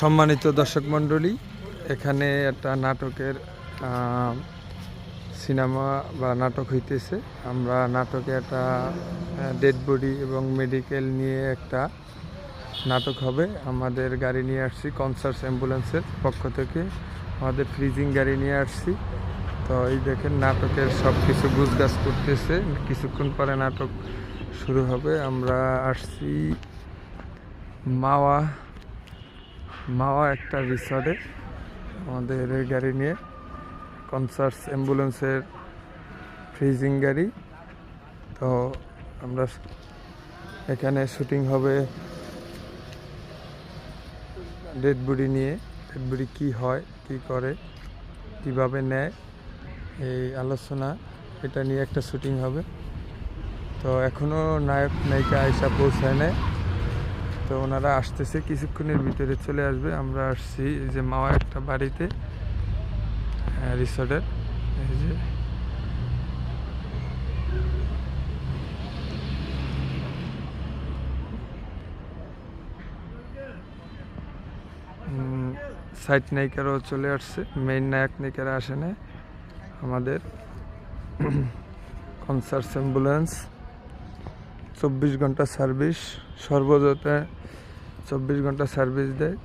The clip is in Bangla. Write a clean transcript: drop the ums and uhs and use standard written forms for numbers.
সম্মানিত দর্শক মণ্ডলী, এখানে একটা নাটকের সিনেমা বা নাটক হইতেছে। আমরা নাটকে একটা ডেড বডি এবং মেডিকেল নিয়ে একটা নাটক হবে। আমাদের গাড়ি নিয়ে আসছি কনসার্স অ্যাম্বুলেন্সের পক্ষ থেকে, আমাদের ফ্রিজিং গাড়ি নিয়ে আসছি। তো এই দেখেন নাটকের সব কিছু গুছগাছ করতেছে, কিছুক্ষণ পরে নাটক শুরু হবে। আমরা আসছি মাওয়া একটা রিসর্টে আমাদের এই গাড়ি নিয়ে, কনসার্স অ্যাম্বুলেন্সের ফ্রিজিং গাড়ি। তো আমরা এখানে শুটিং হবে ডেড বডি নিয়ে। ডেড বডি কী হয়, কী করে, কীভাবে নেয়, এই আলোচনা, এটা নিয়ে একটা শুটিং হবে। তো এখনও নায়ক নায়িকা আয়সা পৌঁছায় নেয়, তো ওনারা আসতেছে, কিছুক্ষণের ভিতরে চলে আসবে। আমরা আসছি এই যে মাওয়া একটা বাড়িতে, রিসর্টের। এই যে সাইড নায়িকারাও চলে আসছে, মেইন নায়ক নায়িকারা আসে না। আমাদের কনসার্স অ্যাম্বুলেন্স 24 ঘন্টা সার্ভিস, সর্বদা 24 ঘন্টা সার্ভিস দেয়।